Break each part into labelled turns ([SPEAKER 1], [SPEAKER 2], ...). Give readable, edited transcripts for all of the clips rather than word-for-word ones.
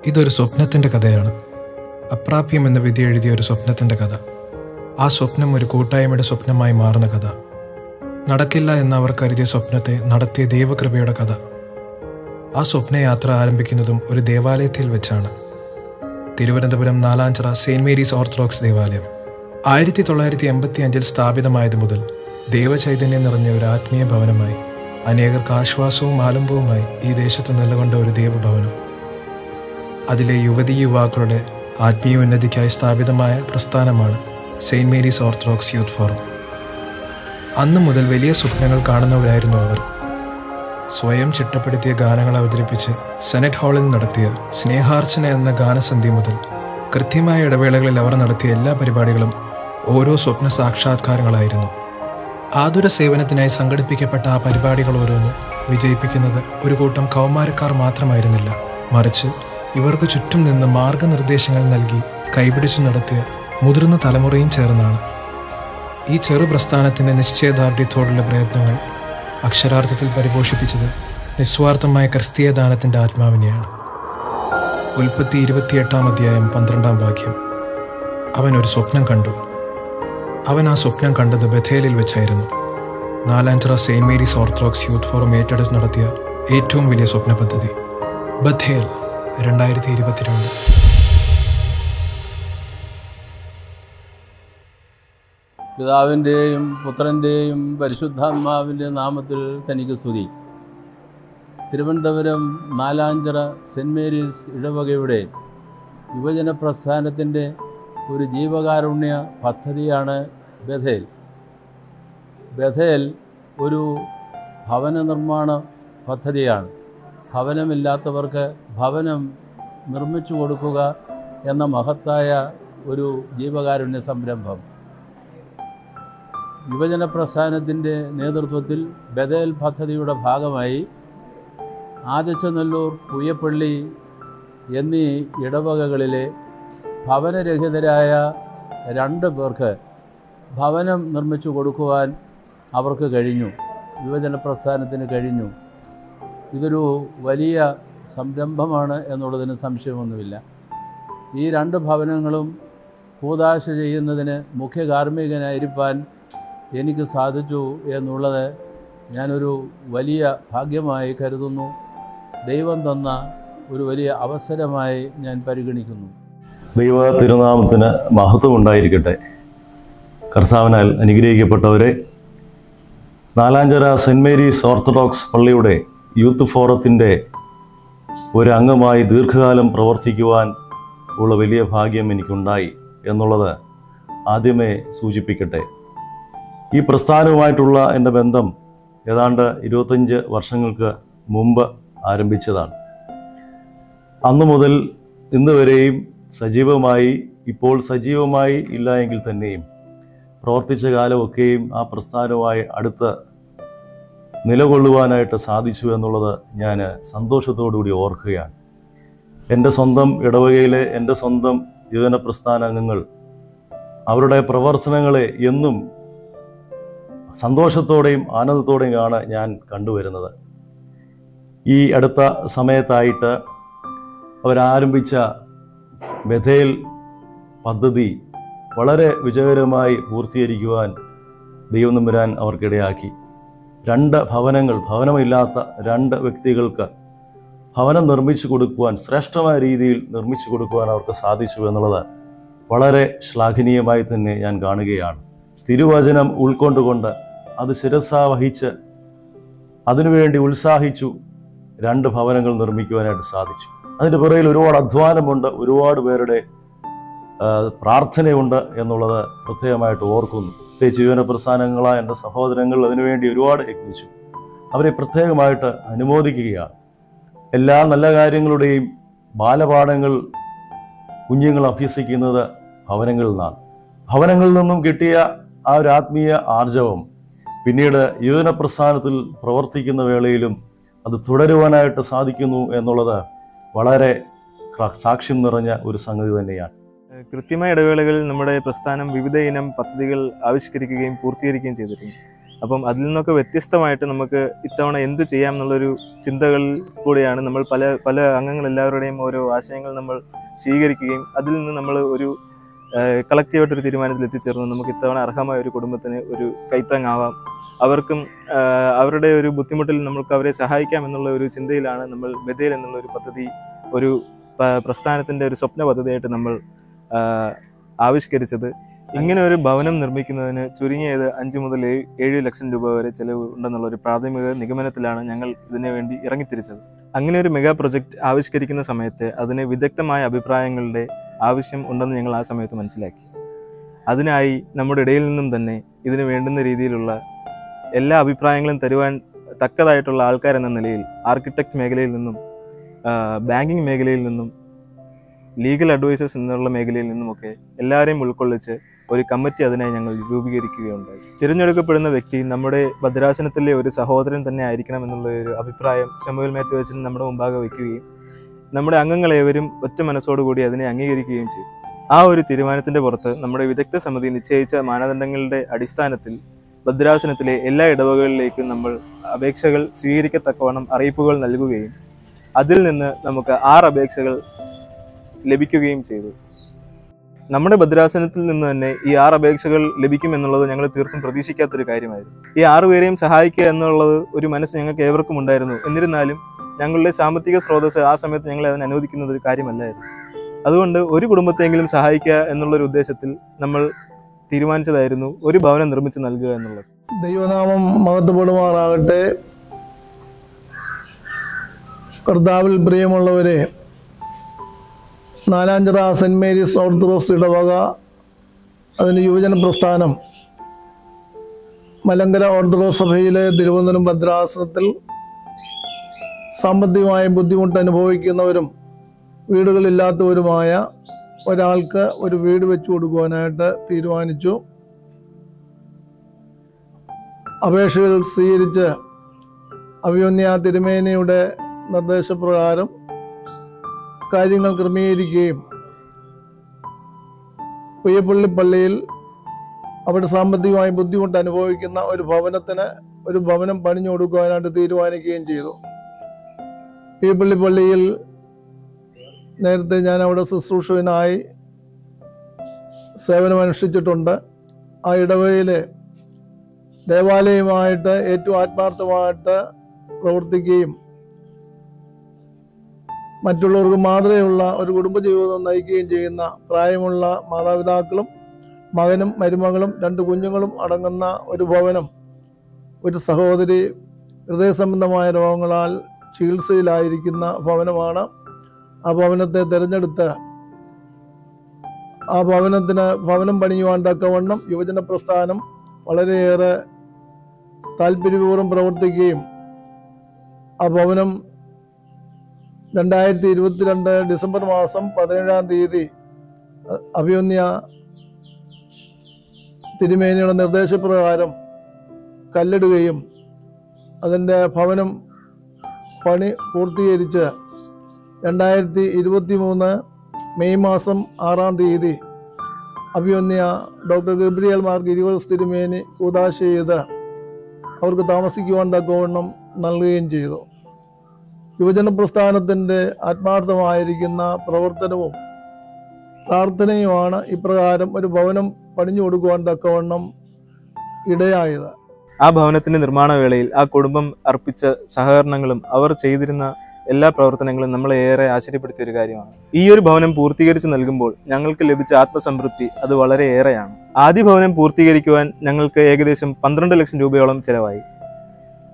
[SPEAKER 1] ഇതൊരു സ്വപ്നത്തിൻ്റെ കഥയാണ്. അപ്രാപ്യം എന്ന വിധി എഴുതിയ ഒരു സ്വപ്നത്തിൻ്റെ കഥ. ആ സ്വപ്നം ഒരു കൂട്ടായ്മയുടെ സ്വപ്നമായി മാറുന്ന കഥ. നടക്കില്ല എന്ന് അവർ കരുതിയ സ്വപ്നത്തെ നടത്തിയ ദൈവകൃപയുടെ കഥ. ആ സ്വപ്നയാത്ര ആരംഭിക്കുന്നതും ഒരു ദേവാലയത്തിൽ വെച്ചാണ്. Thiruvananthapuram Nalanchira saint Mary's orthodox ദേവാലയം 1985 സ്ഥാപിതമായത് മുതൽ ദൈവചൈതന്യം നിറഞ്ഞ ഒരു ആത്മീയ ഭവനമായി, അനേകർക്ക് ആശ്വാസവും ആലംബവുമായി ഈ ദേശത്ത് നിലകൊണ്ട ഒരു ദേവഭവനം. അതിലെ യുവതീ യുവാക്കളുടെ ആത്മീയ ഉന്നതിക്കായി സ്ഥാപിതമായ പ്രസ്ഥാനമാണ് saint Mary's orthodox youth forum. അന്നു മുതൽ വലിയ സ്വപ്നങ്ങൾ കാണുന്നവരായിരുന്നു അവർ. സ്വയം ചിട്ടപ്പെടുത്തിയ ഗാനങ്ങൾ അവതരിപ്പിച്ച് സെനറ്റ് ഹാളിൽ നടത്തിയ സ്നേഹാർച്ചന എന്ന ഗാനസന്ധ്യ മുതൽ കൃത്യമായ ഇടവേളകളിൽ അവർ നടത്തിയ എല്ലാ പരിപാടികളും ഓരോ സ്വപ്ന സാക്ഷാത്കാരങ്ങളായിരുന്നു. ആതുര സേവനത്തിനായി സംഘടിപ്പിക്കപ്പെട്ട ആ പരിപാടികൾ ഓരോന്നും വിജയിപ്പിക്കുന്നത് ഒരു കൂട്ടം കൗമാരക്കാർ മാത്രമായിരുന്നില്ല, മറിച്ച് ഇവർക്ക് ചുറ്റും നിന്ന് മാർഗനിർദ്ദേശങ്ങൾ നൽകി കൈപിടിച്ചു നടത്തിയ മുതിർന്ന തലമുറയും ചേർന്നാണ്. ഈ ചെറു പ്രസ്ഥാനത്തിൻ്റെ നിശ്ചയദാർഢ്യത്തോടുള്ള പ്രയത്നങ്ങൾ അക്ഷരാർത്ഥത്തിൽ പരിപോഷിപ്പിച്ചത് നിസ്വാർത്ഥമായ ക്രിസ്തീയ ദാനത്തിൻ്റെ ആത്മാവിനെയാണ്. ഉൽപ്പത്തി 28-12 അവൻ ഒരു സ്വപ്നം കണ്ടു. അവൻ ആ സ്വപ്നം കണ്ടത് ബഥേലിൽ വെച്ചായിരുന്നു. Nalanchira saint Mary's orthodox youth forum ഏറ്റെടുത്ത് നടത്തിയ ഏറ്റവും വലിയ സ്വപ്ന പദ്ധതി ബഥേൽ 2022.
[SPEAKER 2] പിതാവിൻ്റെയും പുത്രൻ്റെയും പരിശുദ്ധാത്മാവിൻ്റെ നാമത്തിൽ തനിക്ക് സ്തുതി. തിരുവനന്തപുരം നാലാഞ്ചിറ സെൻറ് മേരീസ് ഇടവകയുടെ യുവജന പ്രസ്ഥാനത്തിൻ്റെ ഒരു ജീവകാരുണ്യ പദ്ധതിയാണ് ബഥേൽ. ബഥേൽ ഒരു ഭവന നിർമ്മാണ പദ്ധതിയാണ്. ഭവനമില്ലാത്തവർക്ക് ഭവനം നിർമ്മിച്ചു കൊടുക്കുക എന്ന മഹത്തായ ഒരു ജീവകാരുണ്യ സംരംഭം. യുവജന പ്രസ്ഥാനത്തിൻ്റെ നേതൃത്വത്തിൽ ബഥേൽ പദ്ധതിയുടെ ഭാഗമായി ആദിച്ചനല്ലൂർ, പൂയപ്പള്ളി എന്നീ ഇടവകകളിലെ ഭവനരഹിതരായ 2 പേർക്ക് ഭവനം നിർമ്മിച്ചു കൊടുക്കുവാൻ അവർക്ക് കഴിഞ്ഞു. യുവജന പ്രസ്ഥാനത്തിന് കഴിഞ്ഞു. ഇതൊരു വലിയ സംരംഭമാണ് എന്നുള്ളതിന് സംശയമൊന്നുമില്ല. ഈ 2 ഭവനങ്ങളും കൂദാശ ചെയ്യുന്നതിന് മുഖ്യ കാർമ്മികനായിരിക്കാൻ എനിക്ക് സാധിച്ചു എന്നുള്ളത് ഞാനൊരു വലിയ ഭാഗ്യമായി കരുതുന്നു. ദൈവം തന്ന ഒരു വലിയ അവസരമായി ഞാൻ പരിഗണിക്കുന്നു.
[SPEAKER 3] ദൈവ തിരുനാമത്തിന് മഹത്വം ഉണ്ടായിരിക്കട്ടെ. കർത്താവിനാൽ അനുഗ്രഹിക്കപ്പെട്ടവരെ, നാലാഞ്ചിറ സെൻറ് മേരീസ് ഓർത്തഡോക്സ് പള്ളിയുടെ യൂത്ത് ഫോറത്തിൻ്റെ ഒരു അംഗമായി ദീർഘകാലം പ്രവർത്തിക്കുവാൻ ഉള്ള വലിയ ഭാഗ്യം എനിക്കുണ്ടായി എന്നുള്ളത് ആദ്യമേ സൂചിപ്പിക്കട്ടെ. ഈ പ്രസ്ഥാനവുമായിട്ടുള്ള എൻ്റെ ബന്ധം ഏതാണ്ട് 25 വർഷങ്ങൾക്ക് മുമ്പ് ആരംഭിച്ചതാണ്. അന്നു മുതൽ ഇന്ന് വരെയും സജീവമായി, ഇപ്പോൾ സജീവമായി ഇല്ല എങ്കിൽ തന്നെയും പ്രവർത്തിച്ച കാലമൊക്കെയും ആ പ്രസ്ഥാനവുമായി അടുത്ത് നിലകൊള്ളുവാനായിട്ട് സാധിച്ചു എന്നുള്ളത് ഞാൻ സന്തോഷത്തോടുകൂടി ഓർക്കുകയാണ്. എൻ്റെ സ്വന്തം ഇടവകയിലെ എൻ്റെ സ്വന്തം യുവജന പ്രസ്ഥാന അംഗങ്ങൾ അവരുടെ പ്രവർത്തനങ്ങളെ എന്നും സന്തോഷത്തോടെയും ആനന്ദത്തോടെയുമാണ് ഞാൻ കണ്ടുവരുന്നത്. ഈ അടുത്ത സമയത്തായിട്ട് അവരാരംഭിച്ച ബഥേൽ പദ്ധതി വളരെ വിജയകരമായി പൂർത്തീകരിക്കുവാൻ ദൈവം തമ്പുരാൻ അവർക്കിടയാക്കി. 2 ഭവനങ്ങൾ, ഭവനമില്ലാത്ത 2 വ്യക്തികൾക്ക് ഭവനം നിർമ്മിച്ചു കൊടുക്കുവാൻ, ശ്രേഷ്ഠമായ രീതിയിൽ നിർമ്മിച്ചു കൊടുക്കുവാൻ അവർക്ക് സാധിച്ചു എന്നുള്ളത് വളരെ ശ്ലാഘനീയമായി തന്നെ ഞാൻ കാണുകയാണ്. തിരുവചനം ഉൾക്കൊണ്ടുകൊണ്ട് അത് ശിരസാ വഹിച്ച് അതിനുവേണ്ടി ഉത്സാഹിച്ചു 2 ഭവനങ്ങൾ നിർമ്മിക്കുവാനായിട്ട് സാധിച്ചു. അതിൻ്റെ പുറകിൽ ഒരുപാട് അധ്വാനമുണ്ട്, ഒരുപാട് പേരുടെ പ്രാർത്ഥനയുണ്ട് എന്നുള്ളത് പ്രത്യേകമായിട്ട് ഓർക്കുന്നു. പ്രത്യേകിച്ച് യുവജന പ്രസ്ഥാനങ്ങളായ എൻ്റെ സഹോദരങ്ങൾ അതിനുവേണ്ടി ഒരുപാട് യത്നിച്ചു. അവരെ പ്രത്യേകമായിട്ട് അനുമോദിക്കുകയാണ്. എല്ലാ നല്ല കാര്യങ്ങളുടെയും ബാലപാഠങ്ങൾ കുഞ്ഞുങ്ങൾ അഭ്യസിക്കുന്നത് ഭവനങ്ങളിൽ നിന്നാണ്. ഭവനങ്ങളിൽ നിന്നും കിട്ടിയ ആ ഒരു ആത്മീയ ആർജവം പിന്നീട് യുവജന പ്രസ്ഥാനത്തിൽ പ്രവർത്തിക്കുന്ന വേളയിലും അത് തുടരുവാനായിട്ട് സാധിക്കുന്നു എന്നുള്ളത് വളരെ സാക്ഷ്യം നിറഞ്ഞ ഒരു സംഗതി തന്നെയാണ്.
[SPEAKER 4] കൃത്യമായ ഇടവേളകളിൽ നമ്മുടെ പ്രസ്ഥാനം വിവിധ ഇനം പദ്ധതികൾ ആവിഷ്കരിക്കുകയും പൂർത്തീകരിക്കുകയും ചെയ്തിട്ടുണ്ട്. അപ്പം അതിൽ നിന്നൊക്കെ വ്യത്യസ്തമായിട്ട് നമുക്ക് ഇത്തവണ എന്ത് ചെയ്യാം എന്നുള്ളൊരു ചിന്തകളിൽ കൂടെയാണ് നമ്മൾ പല അംഗങ്ങളെല്ലാവരുടെയും ഓരോ ആശയങ്ങൾ നമ്മൾ സ്വീകരിക്കുകയും അതിൽ നിന്ന് നമ്മൾ ഒരു കളക്റ്റീവായിട്ടൊരു തീരുമാനത്തിൽ എത്തിച്ചേർന്നു. നമുക്ക് ഇത്തവണ അർഹമായ ഒരു കുടുംബത്തിന് ഒരു കൈത്താങ്ങാവാം, അവർക്കും അവരുടെ ഒരു ബുദ്ധിമുട്ടിൽ നമുക്ക് അവരെ സഹായിക്കാം എന്നുള്ള ഒരു ചിന്തയിലാണ് നമ്മൾ ബഥേൽ എന്നുള്ള ഒരു പദ്ധതി ഒരു പ്രസ്ഥാനത്തിൻ്റെ ഒരു സ്വപ്ന പദ്ധതിയായിട്ട് നമ്മൾ ആവിഷ്കരിച്ചത്. ഇങ്ങനെ ഒരു ഭവനം നിർമ്മിക്കുന്നതിന് ചുരുങ്ങിയത് 5 മുതൽ 7 ലക്ഷം രൂപ വരെ ചിലവ് ഉണ്ടെന്നുള്ള ഒരു പ്രാഥമിക നിഗമനത്തിലാണ് ഞങ്ങൾ ഇതിനു വേണ്ടി ഇറങ്ങിത്തിരിച്ചത്. അങ്ങനെ ഒരു മെഗാ പ്രൊജക്റ്റ് ആവിഷ്കരിക്കുന്ന സമയത്ത് അതിന് വിദഗ്ധമായ അഭിപ്രായങ്ങളുടെ ആവശ്യം ഉണ്ടെന്ന് ഞങ്ങൾ ആ സമയത്ത് മനസ്സിലാക്കി. അതിനായി നമ്മുടെ ഇടയിൽ നിന്നും തന്നെ ഇതിന് വേണ്ടുന്ന രീതിയിലുള്ള എല്ലാ അഭിപ്രായങ്ങളും തരുവാൻ തക്കതായിട്ടുള്ള ആൾക്കാരെന്ന നിലയിൽ ആർക്കിടെക്ട് മേഖലയിൽ നിന്നും ബാങ്കിങ് മേഖലയിൽ നിന്നും ലീഗൽ അഡ്വൈസേഴ്സ് എന്നുള്ള മേഖലയിൽ നിന്നുമൊക്കെ എല്ലാവരെയും ഉൾക്കൊള്ളിച്ച് ഒരു കമ്മിറ്റി അതിനായി ഞങ്ങൾ രൂപീകരിക്കുകയുണ്ടായി. തിരഞ്ഞെടുക്കപ്പെടുന്ന വ്യക്തി നമ്മുടെ ഭദ്രാസനത്തിലെ ഒരു സഹോദരൻ തന്നെ ആയിരിക്കണം എന്നുള്ള ഒരു അഭിപ്രായം ശമൂവേൽ മാത്യു അച്ഛൻ നമ്മുടെ മുമ്പാകെ വയ്ക്കുകയും നമ്മുടെ അംഗങ്ങളേവരും ഒറ്റ മനസ്സോടുകൂടി അതിനെ അംഗീകരിക്കുകയും ചെയ്തു. ആ ഒരു തീരുമാനത്തിൻ്റെ പുറത്ത് നമ്മുടെ വിദഗ്ധ സമിതി നിശ്ചയിച്ച മാനദണ്ഡങ്ങളുടെ അടിസ്ഥാനത്തിൽ ഭദ്രാസനത്തിലെ എല്ലാ ഇടവകളിലേക്കും നമ്മൾ അപേക്ഷകൾ സ്വീകരിക്കത്തക്കവണ്ണം അറിയിപ്പുകൾ നൽകുകയും അതിൽ നിന്ന് നമുക്ക് 6 അപേക്ഷകൾ ലഭിക്കുകയും ചെയ്തു. നമ്മുടെ ഭദ്രാസനത്തിൽ നിന്ന് തന്നെ ഈ 6 അപേക്ഷകൾ ലഭിക്കുമെന്നുള്ളത് ഞങ്ങൾ തീർത്തും പ്രതീക്ഷിക്കാത്തൊരു കാര്യമായിരുന്നു. ഈ 6 പേരെയും സഹായിക്കുക എന്നുള്ളത് ഒരു മനസ്സ് ഞങ്ങൾക്ക് ഏവർക്കും ഉണ്ടായിരുന്നു. എന്നിരുന്നാലും ഞങ്ങളുടെ സാമ്പത്തിക സ്രോതസ് ആ സമയത്ത് ഞങ്ങളെ അതിന് അനുവദിക്കുന്നത് ഒരു കാര്യമല്ലായിരുന്നു. അതുകൊണ്ട് ഒരു കുടുംബത്തെങ്കിലും സഹായിക്കുക എന്നുള്ളൊരു ഉദ്ദേശത്തിൽ നമ്മൾ തീരുമാനിച്ചതായിരുന്നു ഒരു ഭവനം നിർമ്മിച്ച് നൽകുക എന്നുള്ളത്.
[SPEAKER 5] ദൈവനാമം മഹത്വപ്പെടുമാറാകട്ടെ. കർത്താവിൽ പ്രിയമുള്ളവരെ, നാലാഞ്ചിറ സെൻറ് മേരീസ് ഓർത്തഡോക്സ് ഇടവക, അതിന് യുവജന പ്രസ്ഥാനം, മലങ്കര ഓർത്തഡോക്സ് സഭയിലെ തിരുവനന്തപുരം ഭദ്രാസനത്തിൽ സാമ്പത്തികമായ ബുദ്ധിമുട്ട് അനുഭവിക്കുന്നവരും വീടുകളില്ലാത്തവരുമായ ഒരാൾക്ക് ഒരു വീട് വെച്ചു കൊടുക്കുവാനായിട്ട് തീരുമാനിച്ചു. അപേക്ഷകൾ സ്വീകരിച്ച് അഭിമന്യ തിരുമേനിയുടെ നിർദ്ദേശപ്രകാരം കാര്യങ്ങൾ ക്രമീകരിക്കുകയും പുയ്യപ്പള്ളി പള്ളിയിൽ അവിടെ സാമ്പത്തികമായി ബുദ്ധിമുട്ട് അനുഭവിക്കുന്ന ഒരു ഭവനം പണിഞ്ഞു കൊടുക്കുവാനായിട്ട് തീരുമാനിക്കുകയും ചെയ്തു. പുയ്യപ്പള്ളി പള്ളിയിൽ നേരത്തെ ഞാൻ അവിടെ ശുശ്രൂഷകനായി സേവനമനുഷ്ഠിച്ചിട്ടുണ്ട്. ആ ഇടവകയിലെ ദേവാലയമായിട്ട് ഏറ്റവും ആത്മാർത്ഥമായിട്ട് പ്രവർത്തിക്കുകയും മറ്റുള്ളവർക്ക് മാതൃകയുള്ള ഒരു കുടുംബജീവിതം നയിക്കുകയും ചെയ്യുന്ന പ്രായമുള്ള മാതാപിതാക്കളും മകനും മരുമകളും 2 കുഞ്ഞുങ്ങളും അടങ്ങുന്ന ഒരു ഭവനം, ഒരു സഹോദരി ഹൃദയസംബന്ധമായ രോഗങ്ങളാൽ ചികിത്സയിലായിരിക്കുന്ന ഭവനമാണ്. ആ ഭവനത്തെ തിരഞ്ഞെടുത്ത് ആ ഭവനം പണിയുവാൻ തക്കവണ്ണം യുവജന പ്രസ്ഥാനം വളരെയേറെ താല്പര്യപൂർവ്വം പ്രവർത്തിക്കുകയും ആ ഭവനം 2022 ഡിസംബർ മാസം 17-ാം തീയതി അഭിമന്യ തിരുമേനിയുടെ നിർദ്ദേശപ്രകാരം കല്ലിടുകയും അതിൻ്റെ ഭവനം പണി പൂർത്തീകരിച്ച് 2023 മെയ് മാസം 6-ാം തീയതി അഭിമന്യ ഡോക്ടർ ഗബ്രിയേൽ മാർ ഗിരിവർഗീസ് തിരുമേനി കൂദാശ ചെയ്ത് അവർക്ക് താമസിക്കുവാൻ തക്കവണ്ണം നൽകുകയും ചെയ്തു. യുവജന പ്രസ്ഥാനത്തിൻ്റെ ആത്മാർത്ഥമായിരിക്കുന്ന പ്രവർത്തനവും പ്രാർത്ഥനയുമാണ് ഇപ്രകാരം ഒരു ഭവനം പണിഞ്ഞു കൊടുക്കുവാൻ തക്കവണ്ണം ഇടയായത്.
[SPEAKER 4] ആ ഭവനത്തിന്റെ നിർമ്മാണ വേളയിൽ ആ കുടുംബം അർപ്പിച്ച സഹകരണങ്ങളും അവർ ചെയ്തിരുന്ന എല്ലാ പ്രവർത്തനങ്ങളും നമ്മളെ ഏറെ ആശ്ചര്യപ്പെടുത്തിയ ഒരു കാര്യമാണ്. ഈ ഒരു ഭവനം പൂർത്തീകരിച്ച് നൽകുമ്പോൾ ഞങ്ങൾക്ക് ലഭിച്ച ആത്മസംതൃപ്തി അത് വളരെ ഏറെയാണ്. ആദ്യ ഭവനം പൂർത്തീകരിക്കുവാൻ ഞങ്ങൾക്ക് ഏകദേശം 12 ലക്ഷം രൂപയോളം ചെലവായി.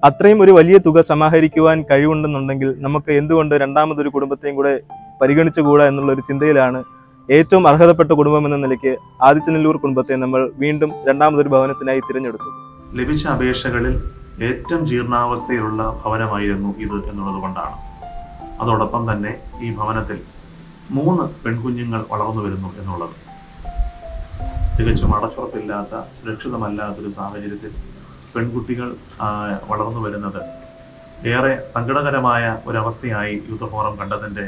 [SPEAKER 4] അത്രയും ഒരു വലിയ തുക സമാഹരിക്കുവാൻ കഴിവുണ്ടെന്നുണ്ടെങ്കിൽ നമുക്ക് എന്തുകൊണ്ട് രണ്ടാമതൊരു കുടുംബത്തെയും കൂടെ പരിഗണിച്ചുകൂടാ എന്നുള്ളൊരു ചിന്തയിലാണ് ഏറ്റവും അർഹതപ്പെട്ട കുടുംബം എന്ന നിലയ്ക്ക് ആദിച്ചനല്ലൂർ കുടുംബത്തെ നമ്മൾ വീണ്ടും രണ്ടാമതൊരു ഭവനത്തിനായി തിരഞ്ഞെടുത്തു.
[SPEAKER 6] ലഭിച്ച അപേക്ഷകളിൽ ഏറ്റവും ജീർണാവസ്ഥയിലുള്ള ഭവനമായിരുന്നു ഇത് എന്നുള്ളത് കൊണ്ടാണ്. അതോടൊപ്പം തന്നെ ഈ ഭവനത്തിൽ 3 പെൺകുഞ്ഞുങ്ങൾ വളർന്നു വരുന്നു എന്നുള്ളത് തികച്ചും അടച്ചുറപ്പില്ലാത്ത സുരക്ഷിതമല്ലാത്തൊരു സാഹചര്യത്തിൽ പെൺകുട്ടികൾ വളർന്നു വരുന്നത് ഏറെ സങ്കടകരമായ ഒരവസ്ഥയായി യൂത്ത് ഫോറം കണ്ടതിൻ്റെ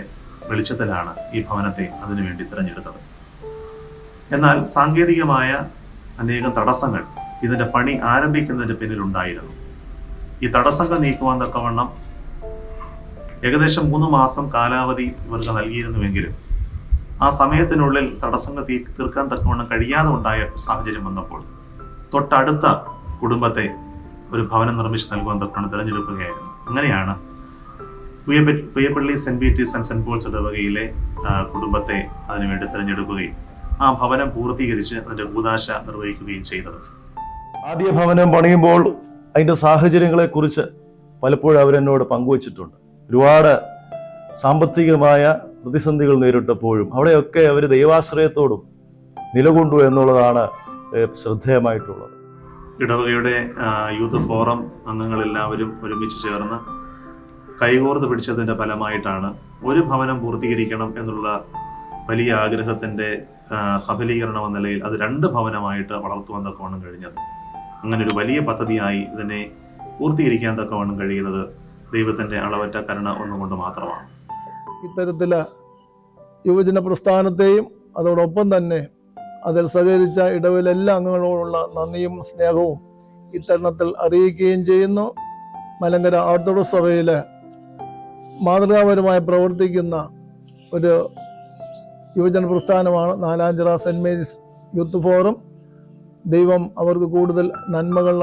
[SPEAKER 6] വെളിച്ചത്തിലാണ് ഈ ഭവനത്തെ അതിനുവേണ്ടി തിരഞ്ഞെടുത്തത്. എന്നാൽ സാങ്കേതികമായ അനേകം തടസ്സങ്ങൾ ഇതിൻ്റെ പണി ആരംഭിക്കുന്നതിന് പിന്നിലുണ്ടായിരുന്നു. ഈ തടസ്സങ്ങൾ നീക്കുവാൻ തക്കവണ്ണം ഏകദേശം 3 മാസം കാലാവധി ഇവർക്ക് നൽകിയിരുന്നുവെങ്കിലും ആ സമയത്തിനുള്ളിൽ തടസ്സങ്ങൾ തീർക്കാൻ തക്കവണ്ണം കഴിയാതെ ഉണ്ടായ സാഹചര്യം വന്നപ്പോൾ തൊട്ടടുത്ത കുടുംബത്തെ ഒരു ഭവനം നിർമ്മിച്ച് നൽകുവാൻ തക്കവണ്ണം തിരഞ്ഞെടുക്കുകയായിരുന്നു. അങ്ങനെയാണ് Puyappally saint Peter's and saint Paul's ഇടവകയിലെ കുടുംബത്തെ അതിനുവേണ്ടി തിരഞ്ഞെടുക്കുകയും ആ ഭവനം പൂർത്തീകരിച്ച് അതിന്റെ കൂദാശ നിർവഹിക്കുകയും ചെയ്തത്.
[SPEAKER 3] ആദ്യ ഭവനം പണിയുമ്പോൾ അതിൻ്റെ സാഹചര്യങ്ങളെക്കുറിച്ച് പലപ്പോഴും അവരെന്നോട് പങ്കുവച്ചിട്ടുണ്ട്. ഒരുപാട് സാമ്പത്തികമായ പ്രതിസന്ധികൾ നേരിട്ടപ്പോഴും അവിടെയൊക്കെ അവർ ദൈവാശ്രയത്തോടും നിലകൊണ്ടു എന്നുള്ളതാണ് ശ്രദ്ധേയമായിട്ടുള്ളത്.
[SPEAKER 6] ഇടവകയുടെ യൂത്ത് ഫോറം അംഗങ്ങളെല്ലാവരും ഒരുമിച്ച് ചേർന്ന് കൈകോർത്ത് പിടിച്ചതിൻ്റെ ഫലമായിട്ടാണ് ഒരു ഭവനം പൂർത്തീകരിക്കണം എന്നുള്ള വലിയ ആഗ്രഹത്തിൻ്റെ സഫലീകരണം എന്ന നിലയിൽ അത് 2 ഭവനമായിട്ട് വളർത്തുവാൻ തക്കവണ്ണം കഴിഞ്ഞത്. അങ്ങനെ ഒരു വലിയ പദ്ധതിയായി ഇതിനെ പൂർത്തീകരിക്കാൻ തക്കവണ്ണം കഴിയുന്നത് ദൈവത്തിൻ്റെ അളവറ്റ കരുണ ഒന്നുകൊണ്ട് മാത്രമാണ്.
[SPEAKER 5] ഇത്തരത്തിൽ യുവജന പ്രസ്ഥാനത്തെയും അതോടൊപ്പം തന്നെ അതിൽ സഹകരിച്ച ഇടവയിലെ എല്ലാ അംഗങ്ങളോടുള്ള നന്ദിയും സ്നേഹവും ഇത്തരുണത്തിൽ അറിയിക്കുകയും ചെയ്യുന്നു. മലങ്കര ഓർത്തഡോക്സ് സഭയിൽ മാതൃകാപരമായി പ്രവർത്തിക്കുന്ന ഒരു യുവജന പ്രസ്ഥാനമാണ് Nalanchira saint Mary's youth forum. ദൈവം അവർക്ക് കൂടുതൽ നന്മകൾ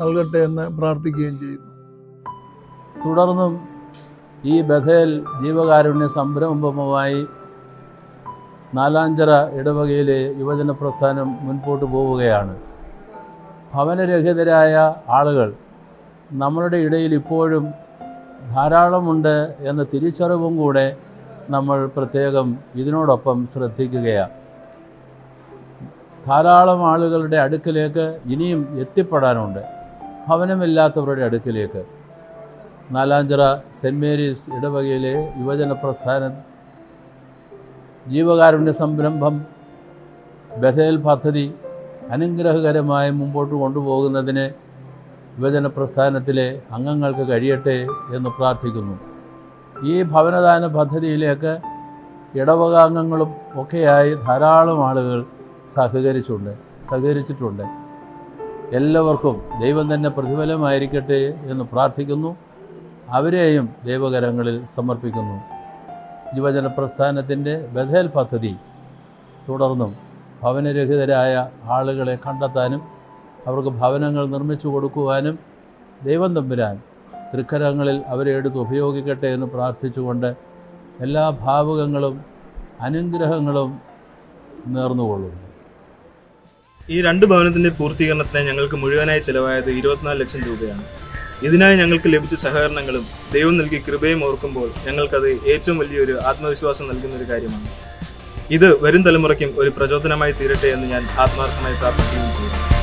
[SPEAKER 5] നൽകട്ടെ എന്ന് പ്രാർത്ഥിക്കുകയും ചെയ്യുന്നു.
[SPEAKER 2] തുടർന്നും ഈ ബഥേൽ ജീവകാരുണ്യ സംരംഭവുമായി നാലാഞ്ചിറ ഇടവകയിലെ യുവജന പ്രസ്ഥാനം മുൻപോട്ട് പോവുകയാണ്. ഭവനരഹിതരായ ആളുകൾ നമ്മളുടെ ഇടയിൽ ഇപ്പോഴും ധാരാളമുണ്ട് എന്ന തിരിച്ചറിവും കൂടെ നമ്മൾ പ്രത്യേകം ഇതിനോടൊപ്പം ശ്രദ്ധിക്കുകയാണ്. ധാരാളം ആളുകളുടെ അടുക്കിലേക്ക് ഇനിയും എത്തിപ്പെടാനുണ്ട്, ഭവനമില്ലാത്തവരുടെ അടുക്കിലേക്ക്. നാലാഞ്ചിറ സെൻറ് മേരീസ് ഇടവകയിലെ യുവജന പ്രസ്ഥാനം ജീവകാരുണ്യ സംരംഭം ബഥേൽ പദ്ധതി അനുഗ്രഹകരമായി മുമ്പോട്ട് കൊണ്ടുപോകുന്നതിന് യുവജന പ്രസ്ഥാനത്തിലെ അംഗങ്ങൾക്ക് കഴിയട്ടെ എന്ന് പ്രാർത്ഥിക്കുന്നു. ഈ ഭവനദാന പദ്ധതിയിലേക്ക് ഇടവകാംഗങ്ങളും ഒക്കെയായി ധാരാളം ആളുകൾ സഹകരിച്ചിട്ടുണ്ട്. എല്ലാവർക്കും ദൈവം തന്നെ പ്രതിഫലമായിരിക്കട്ടെ എന്ന് പ്രാർത്ഥിക്കുന്നു. അവരെയും ദൈവകരങ്ങളിൽ സമർപ്പിക്കുന്നു. യുവജന പ്രസ്ഥാനത്തിൻ്റെ ബഥേൽ പദ്ധതി തുടർന്നും ഭവനരഹിതരായ ആളുകളെ കണ്ടെത്താനും അവർക്ക് ഭവനങ്ങൾ നിർമ്മിച്ചു കൊടുക്കുവാനും ദൈവം തമ്പുരാൻ തൃക്കരങ്ങളിൽ അവരെ എടുത്ത് ഉപയോഗിക്കട്ടെ എന്ന് പ്രാർത്ഥിച്ചുകൊണ്ട് എല്ലാ ഭാവുകങ്ങളും അനുഗ്രഹങ്ങളും നേർന്നുകൊള്ളുന്നു.
[SPEAKER 4] ഈ 2 ഭവനത്തിൻ്റെ പൂർത്തീകരണത്തിന് ഞങ്ങൾക്ക് മുഴുവനായി ചിലവായത് 24 ലക്ഷം രൂപയാണ്. ഇതിനായി ഞങ്ങൾക്ക് ലഭിച്ച സഹകരണങ്ങളും ദൈവം നൽകിയ കൃപയും ഓർക്കുമ്പോൾ ഞങ്ങൾക്കത് ഏറ്റവും വലിയൊരു ആത്മവിശ്വാസം നൽകുന്നൊരു കാര്യമാണ്. ഇത് വരും തലമുറയ്ക്കും ഒരു പ്രചോദനമായി തീരട്ടെ എന്ന് ഞാൻ ആത്മാർത്ഥമായി പ്രാർത്ഥിക്കുകയും ചെയ്യുന്നു.